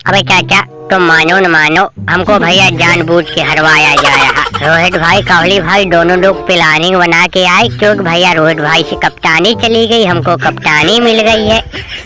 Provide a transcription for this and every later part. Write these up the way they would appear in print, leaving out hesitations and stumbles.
अबे चाचा तुम मानो न मानो, हमको भैया जानबूझ के हरवाया जा रहा। रोहित भाई कोहली भाई दोनों लोग प्लानिंग बना के आए, क्योंकि भैया रोहित भाई से कप्तानी चली गई, हमको कप्तानी मिल गई है।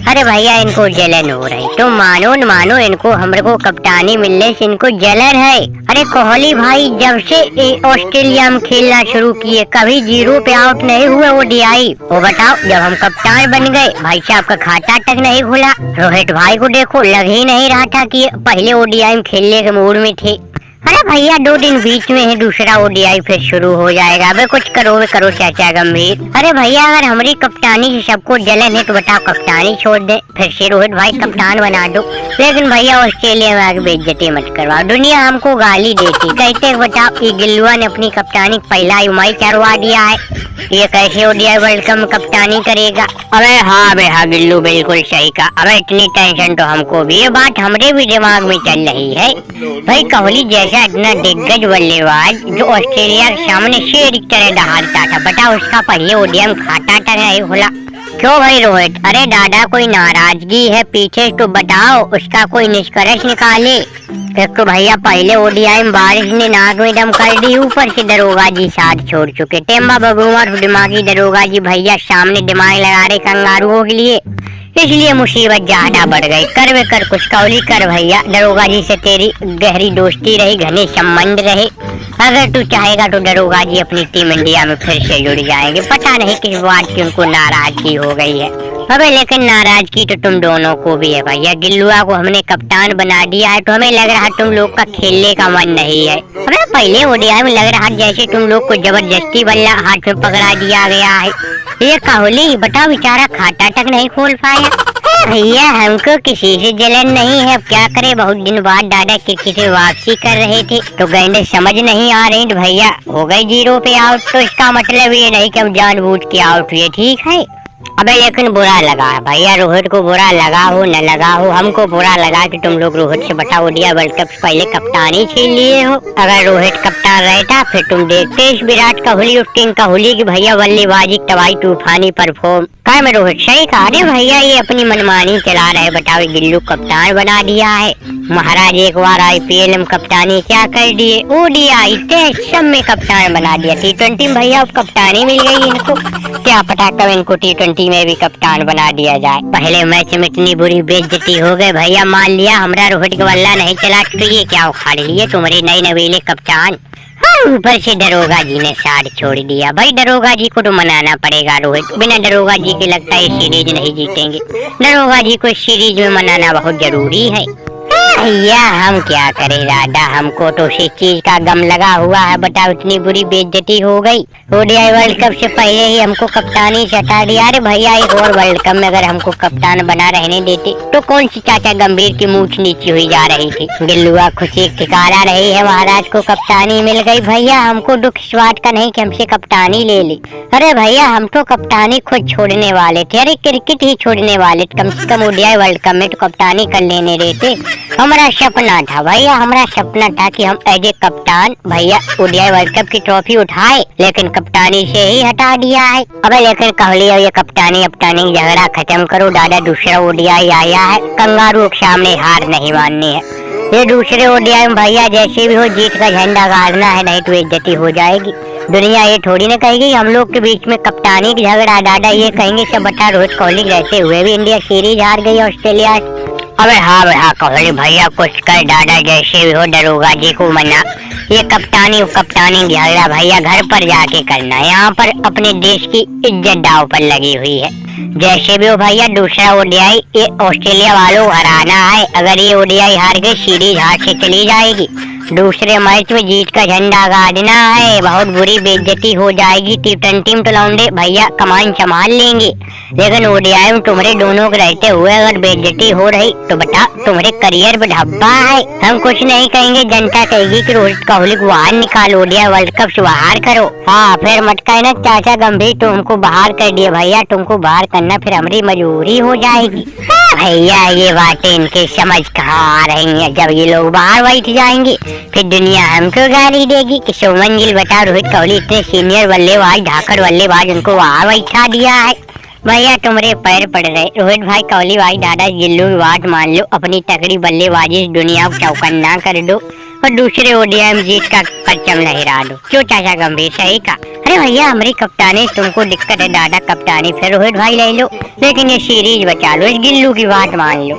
अरे भैया इनको जलन हो रही, तुम मानो न मानो, इनको हमको कप्तानी मिलने से इनको जलन है। अरे कोहली भाई जब से ऑस्ट्रेलिया में खेलना शुरू किए कभी 0 पे आउट नहीं हुए ओडीआई। वो बताओ जब हम कप्तान बन गए भाई साहब का खाता तक नहीं खुला। रोहित भाई को देखो लग ही नहीं रहा था कि पहले ओडीआई में खेलने के मूड में थे। अरे भैया 2 दिन बीच में है, दूसरा ओडीआई फिर शुरू हो जाएगा। अबे कुछ करो चाचा गंभीर। अरे भैया अगर हमारी कप्तानी से सबको जलन है तो बताओ कप्तानी छोड़ दे, फिर से रोहित भाई कप्तान बना दो। लेकिन भैया ऑस्ट्रेलिया में आगे बेइज्जती मत करवाओ, दुनिया हमको गाली देती, कहते बताओ ये गिल्लुआ ने अपनी कप्तानी पहला उमाई करवा दिया है, ये कैसे ओडीआई वर्ल्ड कप में कप्तानी करेगा। अबे हाँ गिल्लू बिल्कुल सही कहा। अबे इतनी टेंशन तो हमको भी, ये बात हमारे भी दिमाग में चल रही है। भाई कोहली जैसा इतना दिग्गज बल्लेबाज जो ऑस्ट्रेलिया के सामने शेर की तरह दहाड़ता था, बताओ उसका पहले ओडीआई में खाता तक नहीं खुला। क्यों भाई रोहित? अरे दादा कोई नाराजगी है पीछे तो बताओ, उसका कोई निष्कर्ष निकाले। एक तो भैया पहले ओडीआई में बारिश ने नाक में दम कर दी, ऊपर से दरोगा जी साथ छोड़ चुके। टेम्बा बबूमा दिमागी दरोगा जी भैया सामने दिमाग लगा रहे कंगारुओं के लिए, इसलिए मुसीबत ज्यादा बढ़ गई। कर कुछ कोहली कर भैया, दरोगा जी से तेरी गहरी दोस्ती रही, घने संबंध रहे। अगर तू चाहेगा तो दरोगा जी अपनी टीम इंडिया में फिर से जुड़ जाएंगे। पता नहीं किस बात की उनको नाराजगी हो गई है। अबे लेकिन नाराजगी तो तुम दोनों को भी है भैया, गिल्लुआ को हमने कप्तान बना दिया है तो हमें लग रहा तुम लोग का खेलने का मन नहीं है। अबे पहले ओडीआई में लग रहा जैसे तुम लोग को जबरदस्ती बल्ला हाथ में पकड़ा दिया गया है। ये कोहली बताओ बेचारा खाता तक नहीं खोल पाया। भैया हमको किसी से जलन नहीं है, अब क्या करे, बहुत दिन बाद दादा क्रिकेट से वापसी कर रहे थे तो गेंदे समझ नहीं आ रही भैया, हो गई 0 पे आउट, तो इसका मतलब ये नहीं कि हम जानबूझ के आउट हुए, ठीक है। अबे लेकिन बुरा लगा भैया, रोहित को बुरा लगा हो न लगा हो, हमको बुरा लगा कि तुम लोग रोहित से बता ओडीआई वर्ल्ड कप से पहले कप्तानी छीन लिए हो। अगर रोहित कप्तान रहता फिर तुम देखते इस विराट कोहली और किंग कोहली की भैया बल्लेबाजी तबाही तूफानी परफॉर्म। काय में रोहित सही कहा। अरे भैया ये अपनी मनमानी चला रहे, बताओ गिल्लू कप्तान बना दिया है। महाराज एक बार आईपीएल में कप्तानी क्या कर दिए, ओडीआई टेस्ट सब में कप्तान बना दिया। T20 में भैया अब कप्तानी मिल गई इनको, क्या पता कब इनको T20 में भी कप्तान बना दिया जाए। पहले मैच में इतनी बुरी बेइज्जती हो गई भैया, मान लिया हमारा रोहित का बल्ला नहीं चला तो ये क्या उखाड़ लिए तुम्हारे नए नवेले कप्तान। ऊपर से दरोगा जी ने साथ छोड़ दिया। भाई दरोगा जी को तो मनाना पड़ेगा रोहित, बिना दरोगा जी के लगता है सीरीज नहीं जीतेंगे। दरोगा जी को सीरीज में मनाना बहुत जरूरी है। भैया हम क्या करें दादा, हमको तो उसी चीज का गम लगा हुआ है, बताओ इतनी बुरी बेइज्जती हो गई। ओडीआई वर्ल्ड कप से पहले ही हमको कप्तानी से हटा दिया। अरे भैया एक और वर्ल्ड कप में अगर हमको कप्तान बना रहने देते तो कौन सी चाचा गंभीर की मूछ नीची हुई जा रही थी। गिल्लुआ खुशी ठिकाना रही है, महाराज को कप्तानी मिल गई। भैया हमको दुख इस बात का नहीं कि हमसे कप्तानी ले ली। अरे भैया हम तो कप्तानी खुद छोड़ने वाले थे, अरे क्रिकेट ही छोड़ने वाले, कम से कम ओडीआई वर्ल्ड कप में तो कप्तानी कर लेने देते। हमारा सपना था भैया, हमारा सपना था कि हम एज ए कप्तान भैया ओडीआई वर्ल्ड कप की ट्रॉफी उठाए, लेकिन कप्तानी से ही हटा दिया है। अबे लेकिन कोहली और ये कप्तानी झगड़ा खत्म करो दादा, दूसरा ओडीआई आया है, कंगारू के सामने हार नहीं माननी है। ये दूसरे ओडीआई में भैया जैसे भी हो जीत का झंडा गाड़ना है, नहीं तो इज्जती हो जाएगी। दुनिया ये थोड़ी ना कहेगी हम लोग के बीच में कप्तानी की झगड़ा, दादा ये कहेंगे सब बता रोहित कोहली रहते हुए भी इंडिया सीरीज हार गई ऑस्ट्रेलिया। अबे हाँ कोहली भैया कुछ कर दादा, जैसे भी हो दरोगा जी को मना। ये कप्तानी झगड़ा भैया घर पर जाके करना है, यहाँ पर अपने देश की इज्जत दाव पर लगी हुई है। जैसे भी हो भैया दूसरा ओडीआई ये ऑस्ट्रेलिया वालों को हराना है, अगर ये ओडीआई हार गई सीरीज हाथ से चली जाएगी। दूसरे मैच में जीत का झंडा गाड़ना है, बहुत बुरी बेइज्जती हो जाएगी। T20 में तो लौंडे भैया कमान संभाल लेंगे, लेकिन ओडीआई में तुम्हारे दोनों के रहते हुए अगर बेइज्जती हो रही तो बता तुम्हारे करियर में धब्बा है। हम कुछ नहीं कहेंगे, जनता कहेगी कि रोहित कोहली को बाहर निकालो, ओडीआई वर्ल्ड कप से बाहर करो। हाँ फिर मत कहना चाचा गंभीर तुमको बाहर कर दिए भैया, तुमको बाहर करना फिर हमारी मजबूरी हो जाएगी। भैया ये बातें इनके समझ कहाँ आ रही हैं, जब ये लोग बाहर बैठ जाएंगे फिर दुनिया हमको गाली देगी कि शुभमन गिल बता रोहित कोहली इतने सीनियर बल्लेबाज धाकड़ बल्लेबाज उनको वहाँ बैठा दिया है। भैया तुम्हारे पैर पड़ रहे। रोहित भाई, कोहली भाई, दादा गिल्लू की बात मान लो, अपनी तगड़ी बल्लेबाजी से दुनिया को चौकन्ना कर दो और दूसरे ओडीआई जीत का परचम लहरा दो। क्यों चाचा गंभीर, सही का? अरे भैया हमारी कप्तानी तुमको दिक्कत है, दादा कप्तानी फिर रोहित भाई ले लो, लेकिन ये सीरीज बचा लो, इस गिल्लू की बात मान लो।